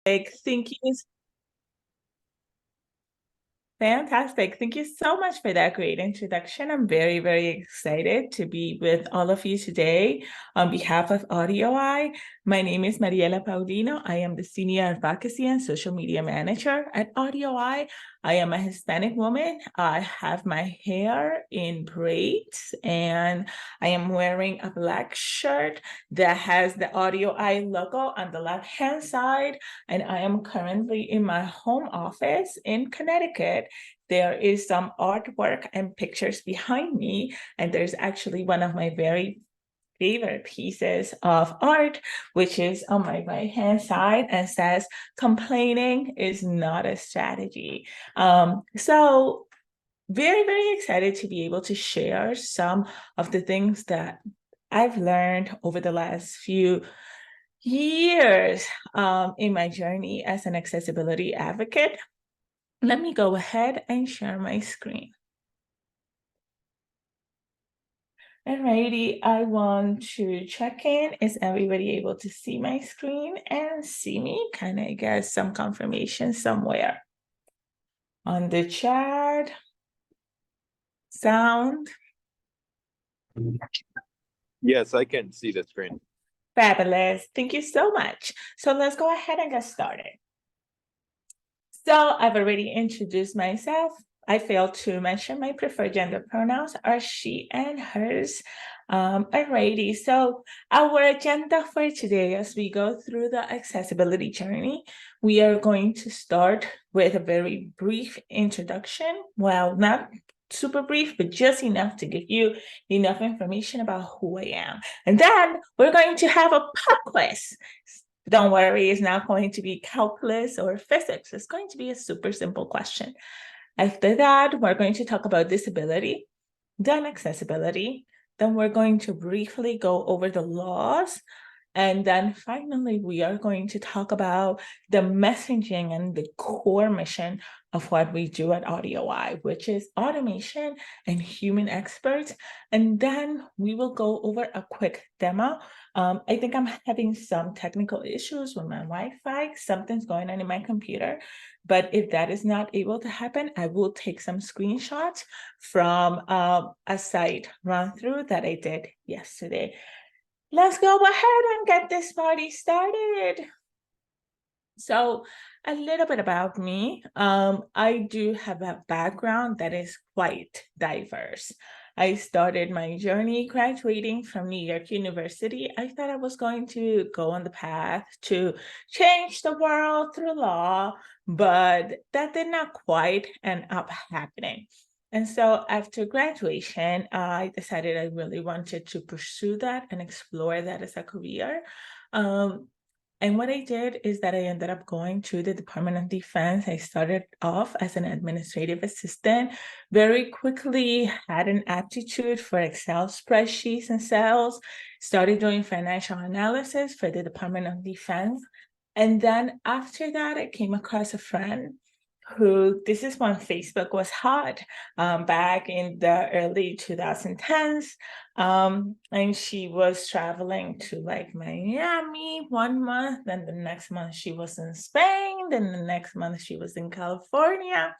Thank you. Fantastic. Thank you so much for that great introduction. I'm very, very excited to be with all of you today on behalf of AudioEye. My name is Mariela Paulino. I am the Senior Advocacy and Social Media Manager at AudioEye. I am a Hispanic woman. I have my hair in braids and I am wearing a black shirt that has the AudioEye logo on the left-hand side. And I am currently in my home office in Connecticut. There is some artwork and pictures behind me, and there's actually one of my very favorite pieces of art, which is on my right-hand side and says, complaining is not a strategy. So very, very excited to be able to share some of the things that I've learned over the last few years in my journey as an accessibility advocate. Let me go ahead and share my screen. Alrighty, I want to check in. Is everybody able to see my screen and see me? Can I get some confirmation somewhere? On the chat, sound? Yes, I can see the screen. Fabulous. Thank you so much. So let's go ahead and get started. So I've already introduced myself. I failed to mention my preferred gender pronouns are she and hers. Alrighty, so our agenda for today as we go through the accessibility journey, we are going to start with a very brief introduction. Well, not super brief, but just enough to give you enough information about who I am. And then we're going to have a pop quiz. Don't worry, it's not going to be calculus or physics. It's going to be a super simple question. After that, we're going to talk about disability, then accessibility. Then we're going to briefly go over the laws. And then finally, we are going to talk about the messaging and the core mission of what we do at AudioEye, which is automation and human experts. And then we will go over a quick demo. I think I'm having some technical issues with my Wi-Fi. Something's going on in my computer. But if that is not able to happen, I will take some screenshots from a site run through that I did yesterday. Let's go ahead and get this party started. So a little bit about me. I do have a background that is quite diverse. I started my journey graduating from New York University. I thought I was going to go on the path to change the world through law, but that did not quite end up happening. And so after graduation, I decided I really wanted to pursue that and explore that as a career. And what I did is that I ended up going to the Department of Defense. I started off as an administrative assistant, very quickly had an aptitude for Excel spreadsheets and cells, started doing financial analysis for the Department of Defense. And then after that, I came across a friend who, this is when Facebook was hot, back in the early 2010s. And she was traveling to like Miami 1 month, then the next month she was in Spain, then the next month she was in California.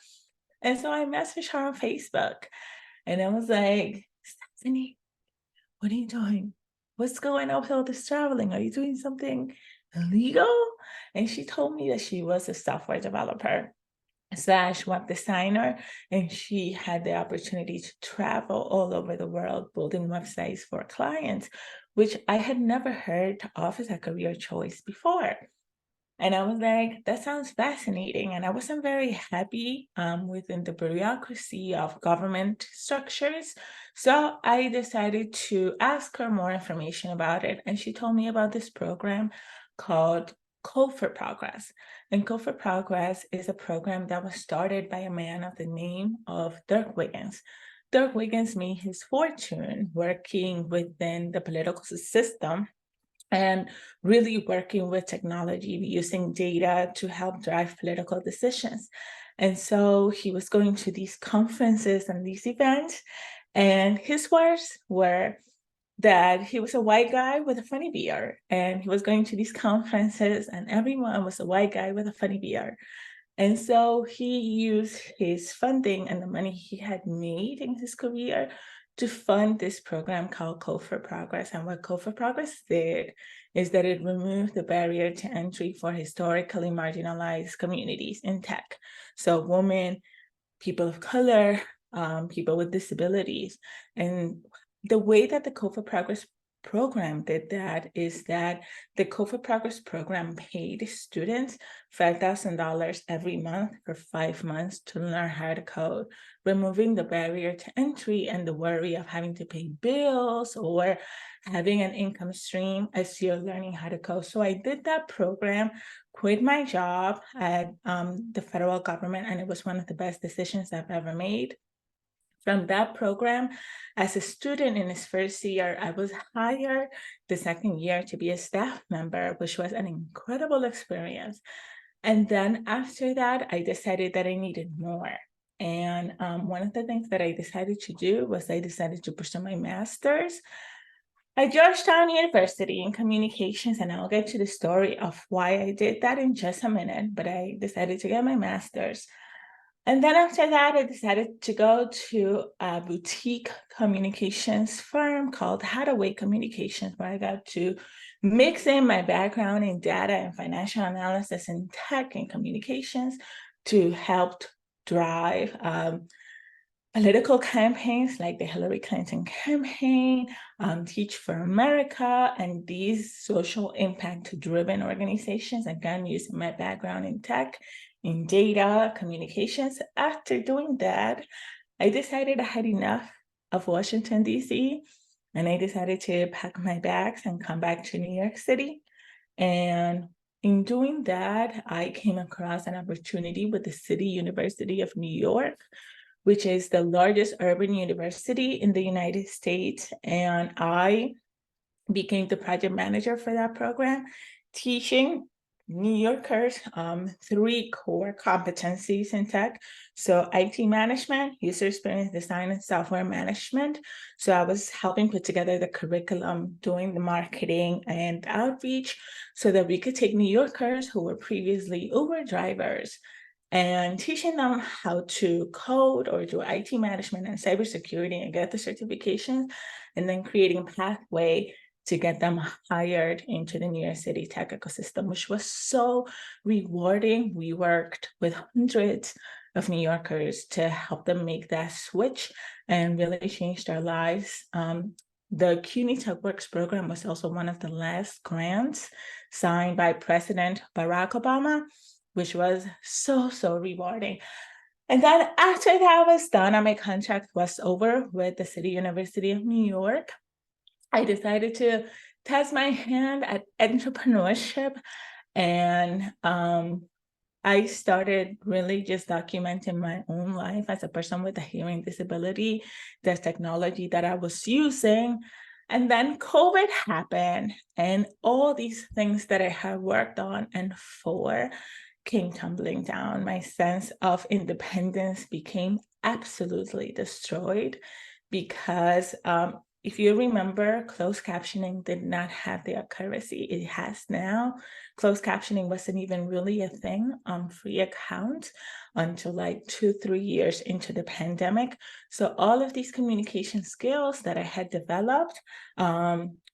And so I messaged her on Facebook and I was like, Stephanie, what are you doing? What's going on with all this traveling? Are you doing something illegal? And she told me that she was a software developer / web designer, and she had the opportunity to travel all over the world building websites for clients, which I had never heard of as a career choice before. And I was like, that sounds fascinating. And I wasn't very happy within the bureaucracy of government structures. So I decided to ask her more information about it. And she told me about this program called Code for Progress. And Code for Progress is a program that was started by a man of the name of Dirk Wiggins. Dirk Wiggins made his fortune working within the political system and really working with technology, using data to help drive political decisions. And so he was going to these conferences and these events, and his words were, that he was a white guy with a funny beard, and he was going to these conferences, and everyone was a white guy with a funny beard. And so he used his funding and the money he had made in his career to fund this program called Code for Progress. And what Code for Progress did is that it removed the barrier to entry for historically marginalized communities in tech. So women, people of color, people with disabilities. And the way that the Code for Progress program did that is that the Code for Progress program paid students $5,000 every month for 5 months to learn how to code, removing the barrier to entry and the worry of having to pay bills or having an income stream as you're learning how to code. So I did that program, quit my job at the federal government, and it was one of the best decisions I've ever made. From that program, as a student in his first year, I was hired the second year to be a staff member, which was an incredible experience. And then after that, I decided that I needed more. And one of the things that I decided to do was I decided to pursue my master's at Georgetown University in communications, and I'll get to the story of why I did that in just a minute, but I decided to get my master's. And then after that, I decided to go to a boutique communications firm called Hathaway Communications, where I got to mix in my background in data and financial analysis and tech and communications to help drive political campaigns like the Hillary Clinton campaign, Teach for America, and these social impact-driven organizations, again, using my background in tech, in data, communications. After doing that, I decided I had enough of Washington, D.C., and I decided to pack my bags and come back to New York City. And in doing that, I came across an opportunity with the City University of New York, which is the largest urban university in the United States. And I became the project manager for that program, teaching New Yorkers 3 core competencies in tech. So IT management, user experience design, and software management. So I was helping put together the curriculum, doing the marketing and outreach so that we could take New Yorkers who were previously Uber drivers and teaching them how to code or do IT management and cybersecurity and get the certifications, and then creating a pathway to get them hired into the New York City tech ecosystem, which was so rewarding. We worked with hundreds of New Yorkers to help them make that switch and really change their lives. The CUNY Tech Works program was also one of the last grants signed by President Barack Obama, which was so rewarding. And then after that was done and my contract was over with the City University of New York, I decided to test my hand at entrepreneurship. And I started really just documenting my own life as a person with a hearing disability, the technology that I was using. And then COVID happened, and all these things that I had worked on and for came tumbling down. My sense of independence became absolutely destroyed because if you remember, closed captioning did not have the accuracy it has now. Closed captioning wasn't even really a thing on free accounts until like 2-3 years into the pandemic. So all of these communication skills that I had developed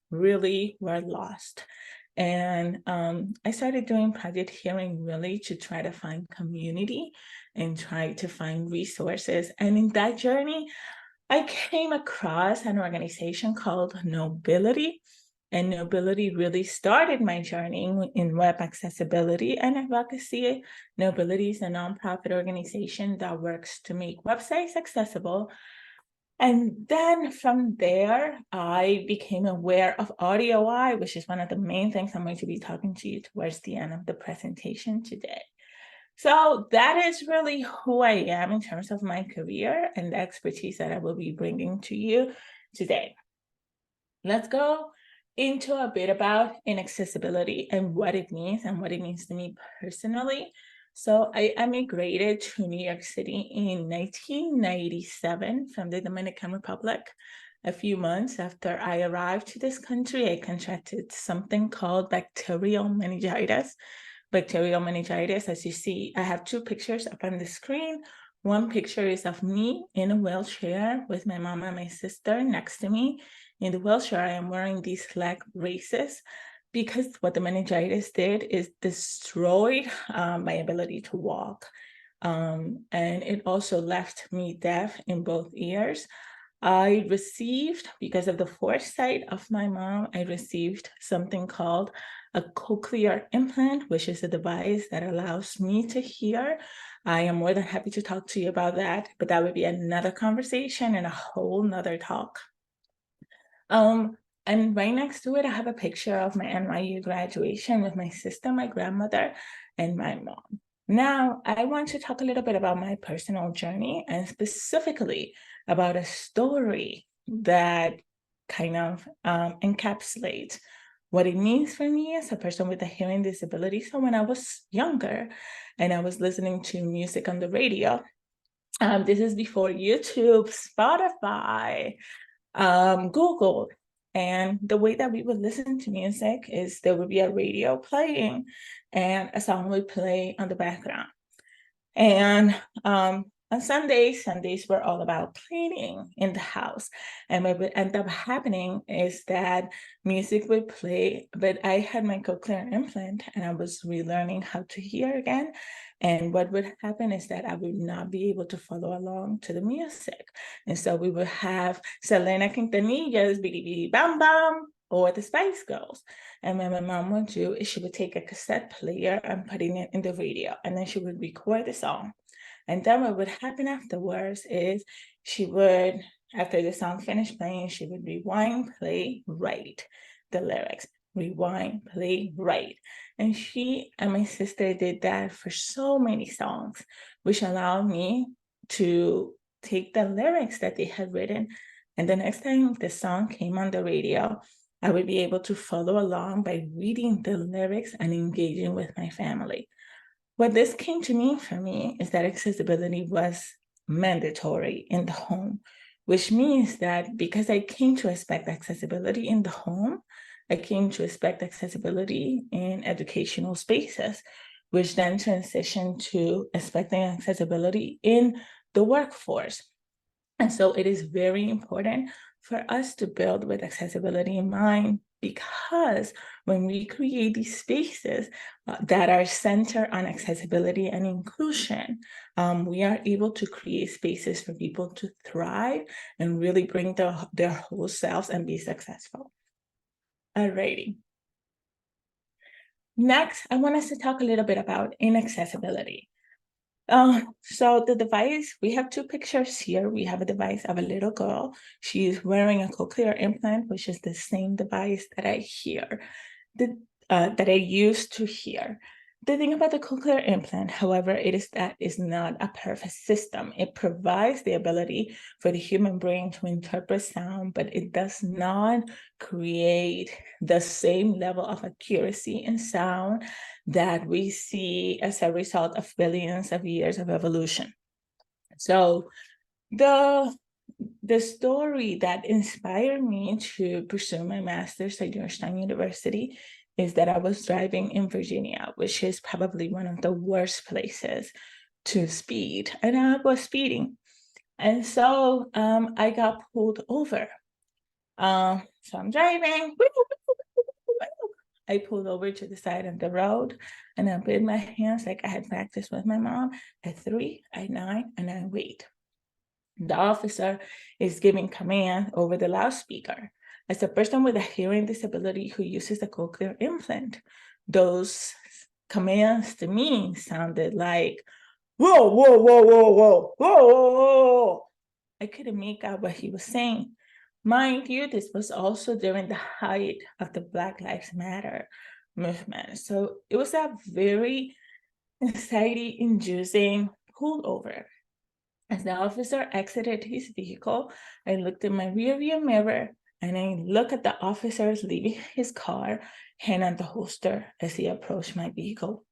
really were lost. And I started doing Project Hearing really to try to find community and try to find resources. And in that journey, I came across an organization called Nobility, and Nobility really started my journey in web accessibility and advocacy. Nobility is a nonprofit organization that works to make websites accessible. And then from there, I became aware of AudioEye, which is one of the main things I'm going to be talking to you towards the end of the presentation today. So that is really who I am in terms of my career and the expertise that I will be bringing to you today. Let's go into a bit about inaccessibility and what it means to me personally. So I immigrated to New York City in 1997 from the Dominican Republic. a few months after I arrived to this country, I contracted something called bacterial meningitis. Bacterial meningitis, as you see, I have two pictures up on the screen. One picture is of me in a wheelchair with my mom and my sister next to me. In the wheelchair, I am wearing these leg braces because what the meningitis did is destroyed my ability to walk. And it also left me deaf in both ears. I received, because of the foresight of my mom, I received something called a cochlear implant, which is a device that allows me to hear. I am more than happy to talk to you about that, but that would be another conversation and a whole nother talk. And right next to it, I have a picture of my NYU graduation with my sister, my grandmother, and my mom. Now, I want to talk a little bit about my personal journey and specifically about a story that kind of encapsulates what it means for me as a person with a hearing disability. So when I was younger and I was listening to music on the radio, this is before YouTube, Spotify, Google. And the way that we would listen to music is there would be a radio playing and a song would play on the background. And on Sundays were all about cleaning in the house. And what would end up happening is that music would play, but I had my cochlear implant and I was relearning how to hear again. And what would happen is that I would not be able to follow along to the music. And so we would have Selena Quintanilla's Bidi Bidi Bam Bam or the Spice Girls. And what my mom would do is she would take a cassette player and putting it in the radio, and then she would record the song. And then what would happen afterwards is she would, after the song finished playing, she would rewind, play, write the lyrics, rewind, play, write. And she and my sister did that for so many songs, which allowed me to take the lyrics that they had written. And the next time the song came on the radio, I would be able to follow along by reading the lyrics and engaging with my family. What this came to mean for me is that accessibility was mandatory in the home, which means that because I came to expect accessibility in the home, I came to expect accessibility in educational spaces, which then transitioned to expecting accessibility in the workforce. And so it is very important for us to build with accessibility in mind, because when we create these spaces that are centered on accessibility and inclusion, we are able to create spaces for people to thrive and really bring their whole selves and be successful. Alrighty. Next, I want us to talk a little bit about inaccessibility. So the device, we have two pictures here. We have a device of a little girl. She's wearing a cochlear implant, which is the same device that I hear, that I use to hear. The thing about the cochlear implant, however, is not a perfect system. It provides the ability for the human brain to interpret sound, but it does not create the same level of accuracy in sound that we see as a result of billions of years of evolution. So the story that inspired me to pursue my master's at Georgetown University is that I was driving in Virginia, which is probably one of the worst places to speed. And I was speeding. And so I got pulled over. So I'm driving. I pulled over to the side of the road and I put my hands like I had practiced with my mom at 3, at 9, and I wait. The officer is giving command over the loudspeaker. As a person with a hearing disability who uses a cochlear implant, those commands to me sounded like, whoa, whoa, whoa, whoa, whoa, whoa, whoa, whoa. I couldn't make out what he was saying. Mind you, this was also during the height of the Black Lives Matter movement. So it was a very anxiety-inducing pullover. As the officer exited his vehicle, I looked in my rearview mirror and I looked at the officers leaving his car, hand on the holster as he approached my vehicle.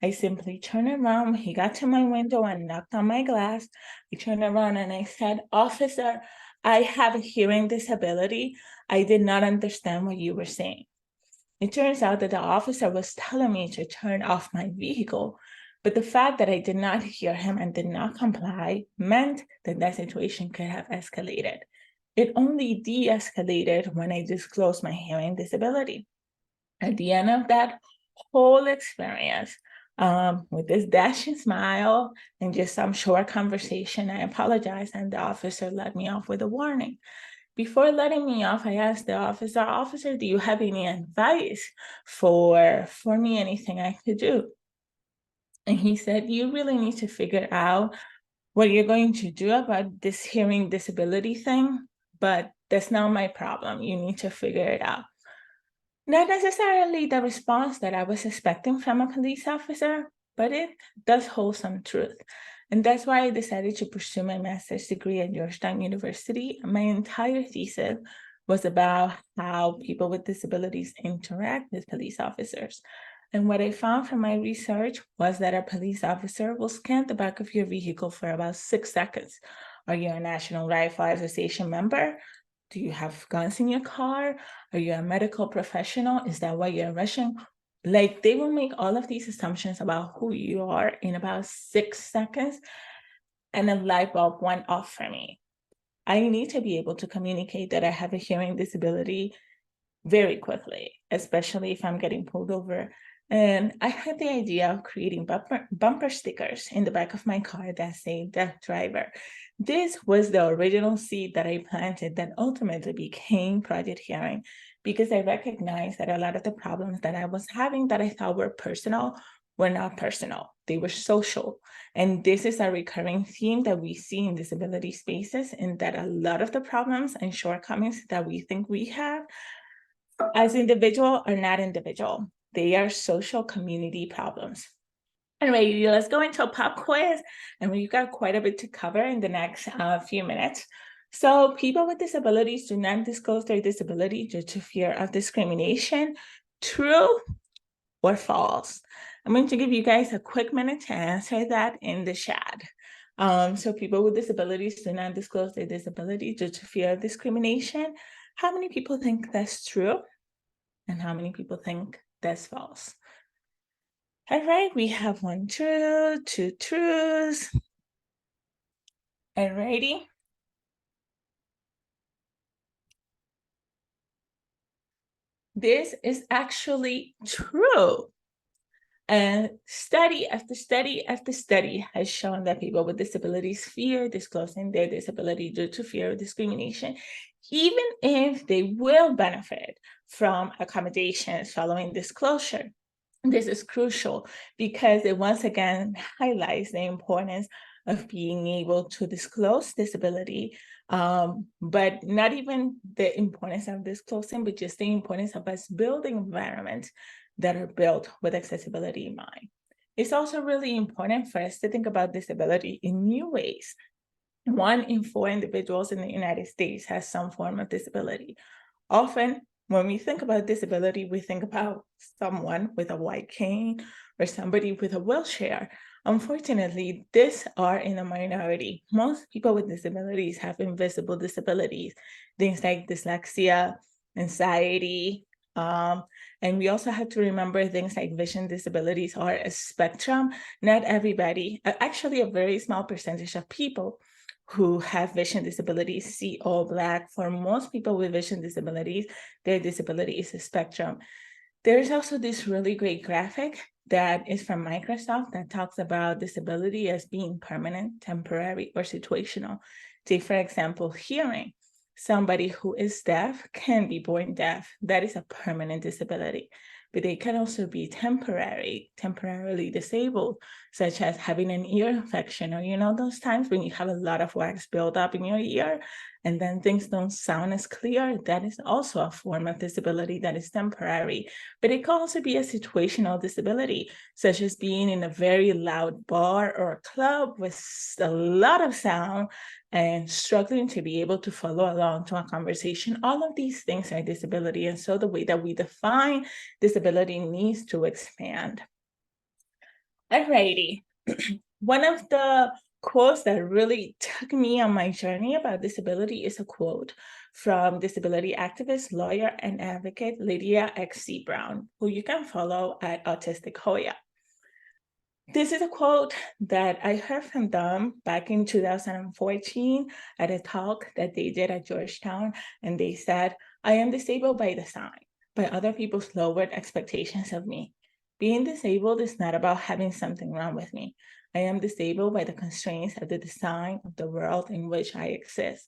I simply turned around. He got to my window and knocked on my glass. I turned around and I said, "Officer, I have a hearing disability. I did not understand what you were saying. It turns out that the officer was telling me to turn off my vehicle, but the fact that I did not hear him and did not comply meant that that situation could have escalated. It only de-escalated when I disclosed my hearing disability. At the end of that whole experience, with this dashing smile and just some short conversation, I apologized, and the officer let me off with a warning. Before letting me off, I asked the officer, "Officer, do you have any advice for me, anything I could do?" And he said, "You really need to figure out what you're going to do about this hearing disability thing, but that's not my problem. You need to figure it out." Not necessarily the response that I was expecting from a police officer, but it does hold some truth. And that's why I decided to pursue my master's degree at Georgetown University. My entire thesis was about how people with disabilities interact with police officers. And what I found from my research was that a police officer will scan the back of your vehicle for about 6 seconds. Are you a National Rifle Association member? Do you have guns in your car? Are you a medical professional? Is that why you're rushing? Like, they will make all of these assumptions about who you are in about 6 seconds, and a light bulb went off for me. I need to be able to communicate that I have a hearing disability very quickly, especially if I'm getting pulled over. And I had the idea of creating bumper stickers in the back of my car that say "Deaf Driver." This was the original seed that I planted that ultimately became Project Hearing, because I recognized that a lot of the problems that I was having that I thought were personal were not personal. They were social. And this is a recurring theme that we see in disability spaces, in that a lot of the problems and shortcomings that we think we have as individual are not individual. They are social community problems. Anyway, let's go into a pop quiz, and we've got quite a bit to cover in the next few minutes. So, people with disabilities do not disclose their disability due to fear of discrimination. True or false? I'm going to give you guys a quick minute to answer that in the chat. So people with disabilities do not disclose their disability due to fear of discrimination. How many people think that's true? And how many people think that's false? All right, we have 1 true, 2 truths. All righty. This is actually true. And study after study after study has shown that people with disabilities fear disclosing their disability due to fear of discrimination, even if they will benefit from accommodations following disclosure. This is crucial because it once again highlights the importance of being able to disclose disability, but not even the importance of disclosing, but just the importance of us building environments that are built with accessibility in mind. It's also really important for us to think about disability in new ways. 1 in 4 individuals in the United States has some form of disability. Often, when we think about disability, we think about someone with a white cane or somebody with a wheelchair. Unfortunately, these are in a minority. Most people with disabilities have invisible disabilities, things like dyslexia, anxiety, and we also have to remember things like vision disabilities are a spectrum. Not everybody, actually a very small percentage of people who have vision disabilities see all Black. For most people with vision disabilities, their disability is a spectrum. There's also this really great graphic that is from Microsoft that talks about disability as being permanent, temporary, or situational. Take, for example, hearing. Somebody who is deaf can be born deaf. That is a permanent disability. But they can also be temporarily disabled, such as having an ear infection, or those times when you have a lot of wax built up in your ear and then things don't sound as clear. That is also a form of disability that is temporary. But it can also be a situational disability, such as being in a very loud bar or a club with a lot of sound and struggling to be able to follow along to a conversation. All of these things are disability. And so the way that we define disability needs to expand. Alrighty. One of the quotes that really took me on my journey about disability is a quote from disability activist, lawyer, and advocate Lydia X.C. Brown, who you can follow at Autistic Hoya. This is a quote that I heard from them back in 2014 at a talk that they did at Georgetown. And they said, "I am disabled by design, by other people's lowered expectations of me. Being disabled is not about having something wrong with me. I am disabled by the constraints of the design of the world in which I exist."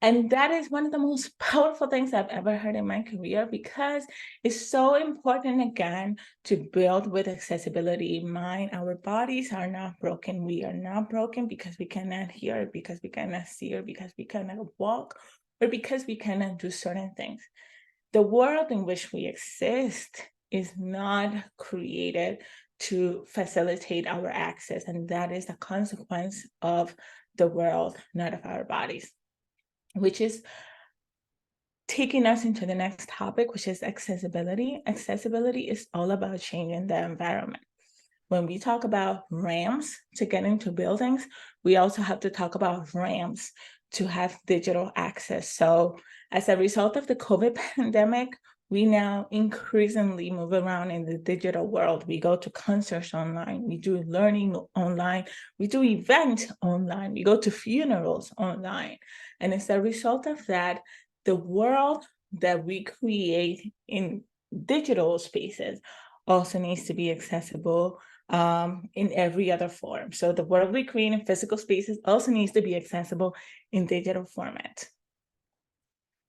And that is one of the most powerful things I've ever heard in my career, because it's so important, again, to build with accessibility in mind. Our bodies are not broken. We are not broken because we cannot hear, because we cannot see, or because we cannot walk, or because we cannot do certain things. The world in which we exist is not created to facilitate our access, and that is a consequence of the world, not of our bodies. Which is taking us into the next topic, which is accessibility. Accessibility is all about changing the environment. When we talk about ramps to get into buildings, we also have to talk about ramps to have digital access. So as a result of the COVID pandemic, we now increasingly move around in the digital world. We go to concerts online, we do learning online, we do events online, we go to funerals online. And as a result of that, the world that we create in digital spaces also needs to be accessible in every other form. So the world we create in physical spaces also needs to be accessible in digital format.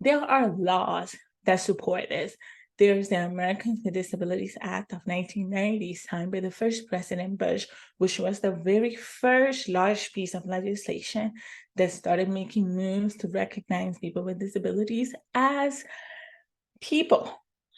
There are laws that support this. There's the Americans with Disabilities Act of 1990, signed by the first President Bush, which was the very first large piece of legislation that started making moves to recognize people with disabilities as people,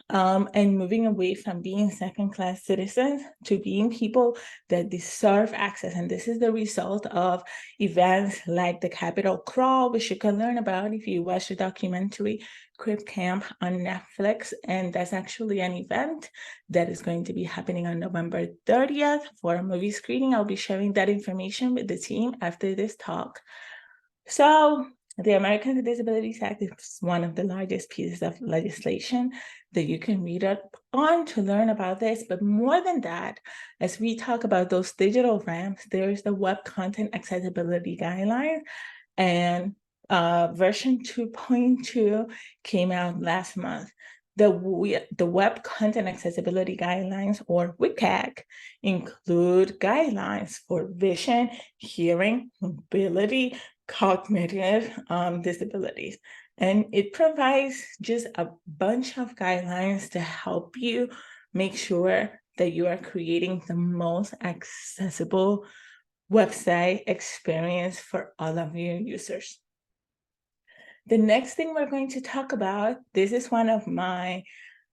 and moving away from being second-class citizens to being people that deserve access. And this is the result of events like the Capitol Crawl, which you can learn about if you watch the documentary Crip Camp on Netflix. And that's actually an event that is going to be happening on November 30th for a movie screening. I'll be sharing that information with the team after this talk. So the Americans with Disabilities Act is one of the largest pieces of legislation that you can read up on to learn about this. But more than that, as we talk about those digital ramps, there's the Web Content Accessibility Guidelines, and version 2.2 came out last month. The Web Content Accessibility Guidelines, or WCAG, include guidelines for vision, hearing, mobility, cognitive disabilities. And it provides just a bunch of guidelines to help you make sure that you are creating the most accessible website experience for all of your users. The next thing we're going to talk about, this is one of my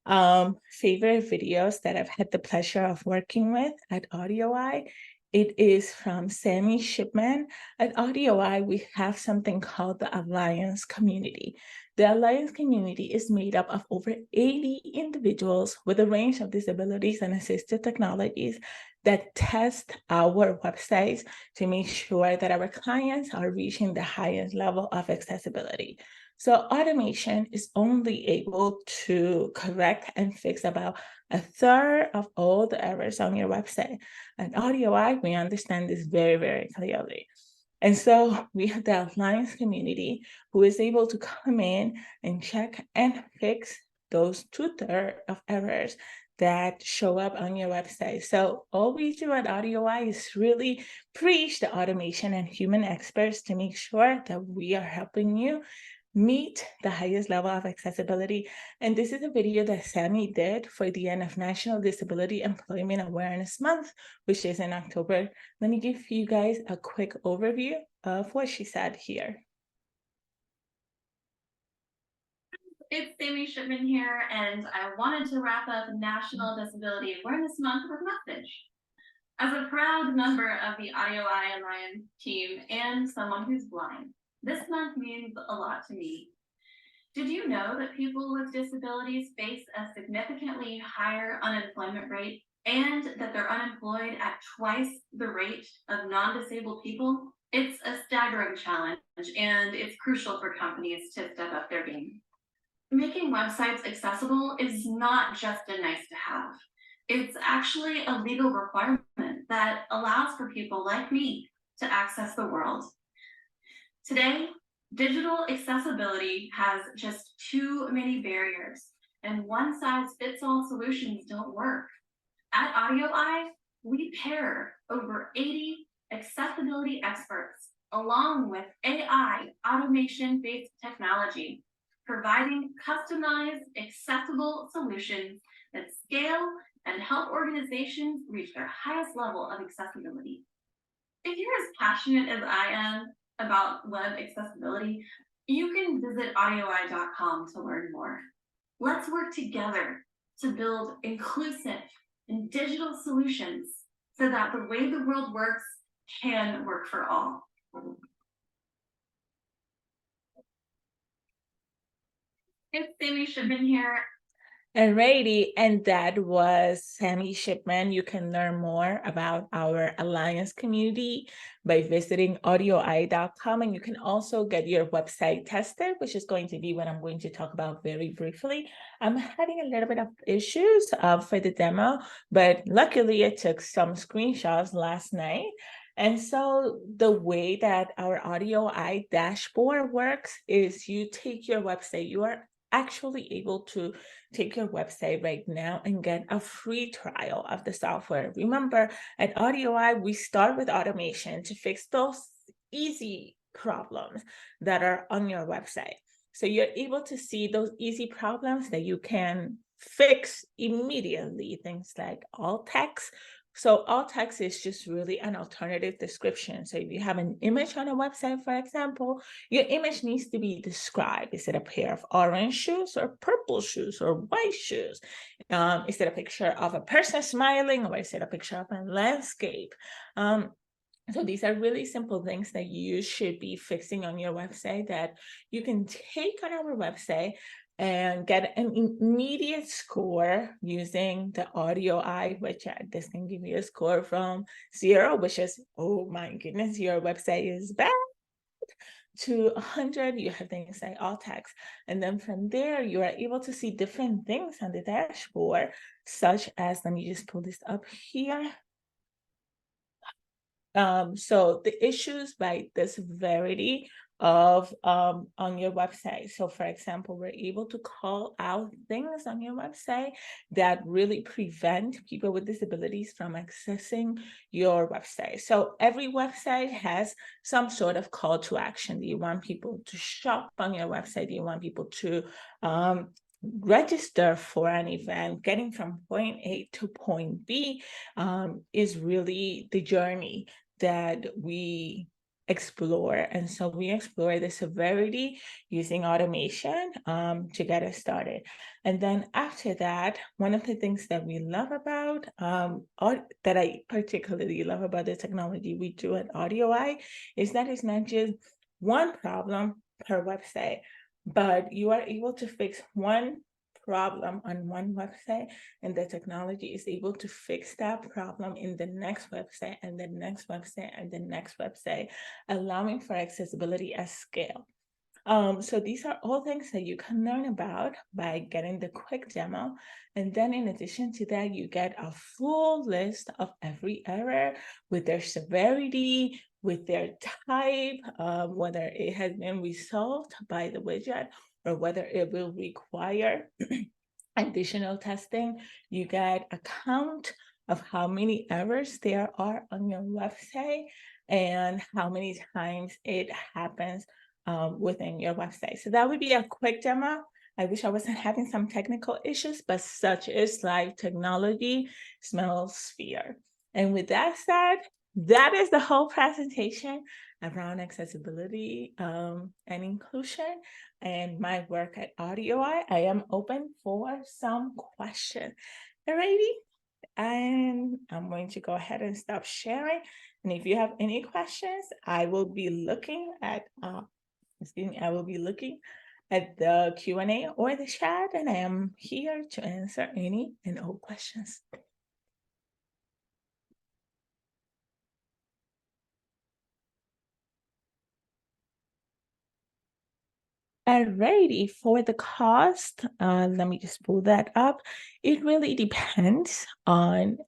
favorite videos that I've had the pleasure of working with at AudioEye. It is from Sammy Shipman. At AudioEye, we have something called the Alliance community. The Alliance community is made up of over 80 individuals with a range of disabilities and assistive technologies that test our websites to make sure that our clients are reaching the highest level of accessibility. So automation is only able to correct and fix about a third of all the errors on your website. At AudioEye, we understand this very, very clearly. And so we have the Alliance community who is able to come in and check and fix those 2/3 of errors that show up on your website. So all we do at AudioEye is really preach the automation and human experts to make sure that we are helping you meet the highest level of accessibility. And this is a video that Sammy did for the end of National Disability Employment Awareness Month, which is in October. Let me give you guys a quick overview of what she said here. It's Sammy Shipman here, and I wanted to wrap up National Disability Awareness Month with a message. As a proud member of the AudioEye A11iance team and someone who's blind, this month means a lot to me. Did you know that people with disabilities face a significantly higher unemployment rate and that they're unemployed at twice the rate of non-disabled people, it's a staggering challenge, and it's crucial for companies to step up their game. Making websites accessible is not just a nice to have. It's actually a legal requirement that allows for people like me to access the world. Today, digital accessibility has just too many barriers, and one-size-fits-all solutions don't work. At AudioEye, we pair over 80 accessibility experts along with AI automation-based technology, providing customized, accessible solutions that scale and help organizations reach their highest level of accessibility. If you're as passionate as I am about web accessibility, you can visit audioeye.com to learn more. Let's work together to build inclusive and digital solutions so that the way the world works can work for all. It's Sammy Shipman here. Alrighty, and that was Sammy Shipman. You can learn more about our Alliance community by visiting audioeye.com, and you can also get your website tested, which is going to be what I'm going to talk about very briefly. I'm having a little bit of issues for the demo, but luckily I took some screenshots last night. And so the way that our AudioEye dashboard works is you take your website, you are actually able to take your website right now and get a free trial of the software. Remember, at AudioEye, we start with automation to fix those easy problems that are on your website. So you're able to see those easy problems that you can fix immediately, things like alt text. So alt text is just really an alternative description. So if you have an image on a website, for example, your image needs to be described. Is it a pair of orange shoes or purple shoes or white shoes? Is it a picture of a person smiling, or is it a picture of a landscape? So these are really simple things that you should be fixing on your website that you can take on our website and get an immediate score using the AudioEye widget. This can give you a score from 0, which is, oh my goodness, your website is bad, to 100, you have things like alt text. And then from there, you are able to see different things on the dashboard, such as, let me just pull this up here. So the issues by the severity of on your website. So for example, we're able to call out things on your website that really prevent people with disabilities from accessing your website. So every website has some sort of call to action. Do you want people to shop on your website? Do you want people to register for an event? Getting from point A to point B is really the journey that we explore. And so we explore the severity using automation to get us started. And then after that, one of the things that we love about, that I particularly love about the technology we do at AudioEye, is that it's not just one problem per website, but you are able to fix one problem on one website, and the technology is able to fix that problem in the next website and the next website and the next website, allowing for accessibility at scale. So these are all things that you can learn about by getting the quick demo. And then in addition to that, you get a full list of every error with their severity, with their type, whether it has been resolved by the widget or whether it will require additional testing. You get a count of how many errors there are on your website and how many times it happens within your website. So that would be a quick demo. I wish I wasn't having some technical issues, but such is life. Technology smells fear. And with that said, that is the whole presentation around accessibility and inclusion and my work at AudioEye. I am open for some questions. Alrighty, and I'm going to go ahead and stop sharing. And if you have any questions, I will be looking at I will be looking at the Q&A or the chat, and I am here to answer any and all questions. Alrighty, for the cost, let me just pull that up. It really depends on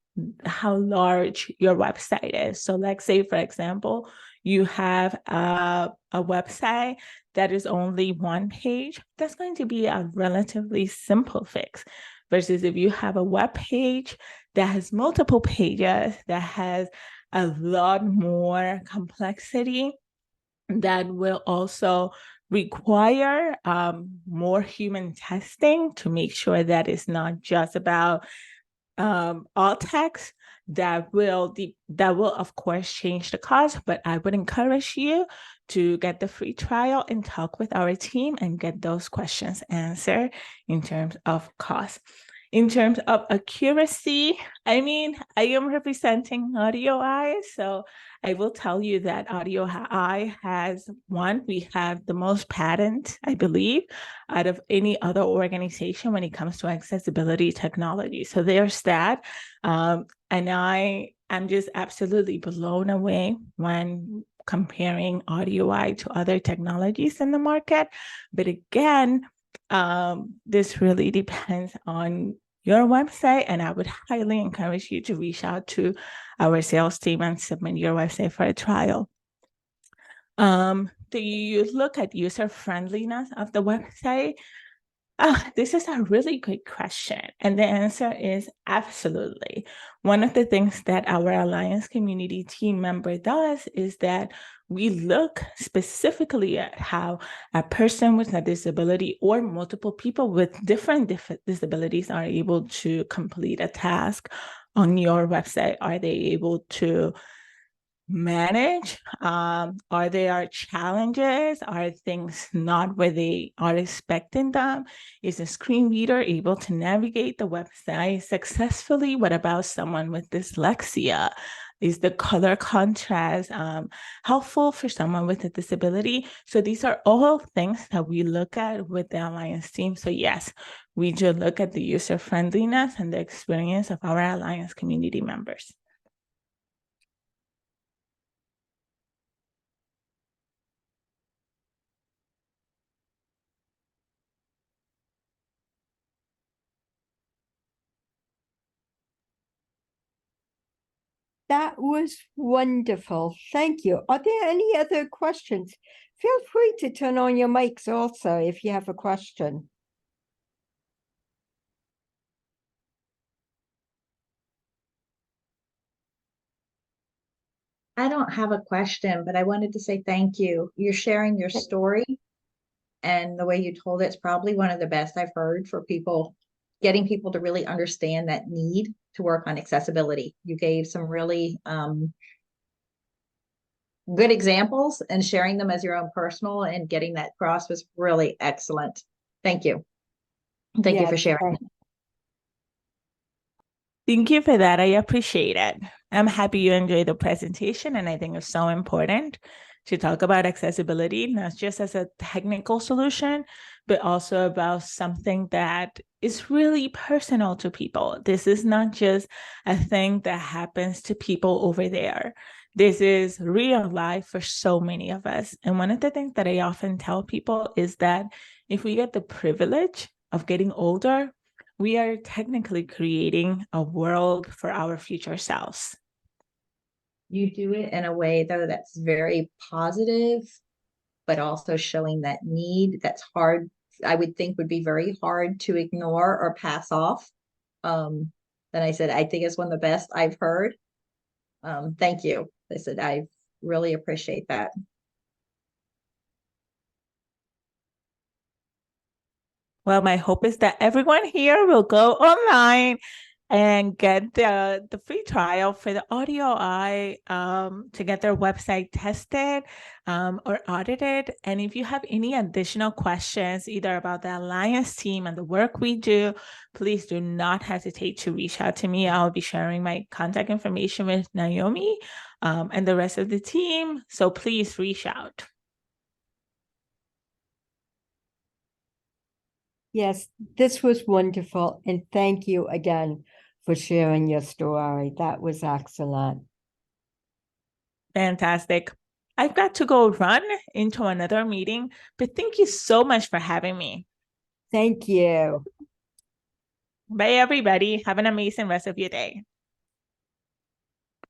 how large your website is. So like say, for example, you have a website that is only one page, that's going to be a relatively simple fix. Versus if you have a web page that has multiple pages, that has a lot more complexity, that will also require more human testing to make sure that it's not just about alt text. That will of course change the cost, but I would encourage you to get the free trial and talk with our team and get those questions answered in terms of cost. In terms of accuracy, I mean, I am representing AudioEye, so I will tell you that AudioEye has we have the most patents, I believe, out of any other organization when it comes to accessibility technology. So there's that. And I'm just absolutely blown away when comparing AudioEye to other technologies in the market. But again, this really depends on your website, and I would highly encourage you to reach out to our sales team and submit your website for a trial. Do you look at user friendliness of the website? This is a really great question. And the answer is absolutely. One of the things that our Alliance community team member does is that we look specifically at how a person with a disability or multiple people with different disabilities are able to complete a task on your website. Are they able to manage? Are there challenges? Are things not where they are expecting them? Is a screen reader able to navigate the website successfully? What about someone with dyslexia? Is the color contrast helpful for someone with a disability? So these are all things that we look at with the Alliance team. So yes, we do look at the user friendliness and the experience of our Alliance community members. That was wonderful. Thank you. Are there any other questions? Feel free to turn on your mics also if you have a question. I don't have a question, but I wanted to say thank you. You're sharing your story, and the way you told it's probably one of the best I've heard for people, getting people to really understand that need to work on accessibility. You gave some really good examples, and sharing them as your own personal and getting that across was really excellent. Thank you. Thank you for sharing. Thank you for that. I appreciate it. I'm happy you enjoyed the presentation, and I think it's so important to talk about accessibility, not just as a technical solution, but also about something that is really personal to people. This is not just a thing that happens to people over there. This is real life for so many of us. And one of the things that I often tell people is that if we get the privilege of getting older, we are technically creating a world for our future selves. You do it in a way, though, that's very positive, but also showing that need that's hard, I would think would be very hard to ignore or pass off. Then I said, I think it's one of the best I've heard. Thank you. I said, I really appreciate that. Well, my hope is that everyone here will go online and get the free trial for the AudioEye to get their website tested or audited. And if you have any additional questions, either about the Alliance team and the work we do, please do not hesitate to reach out to me. I'll be sharing my contact information with Naomi and the rest of the team. So please reach out. Yes, this was wonderful. And thank you again for sharing your story. That was excellent. Fantastic. I've got to go run into another meeting, but thank you so much for having me. Thank you. Bye, everybody. Have an amazing rest of your day.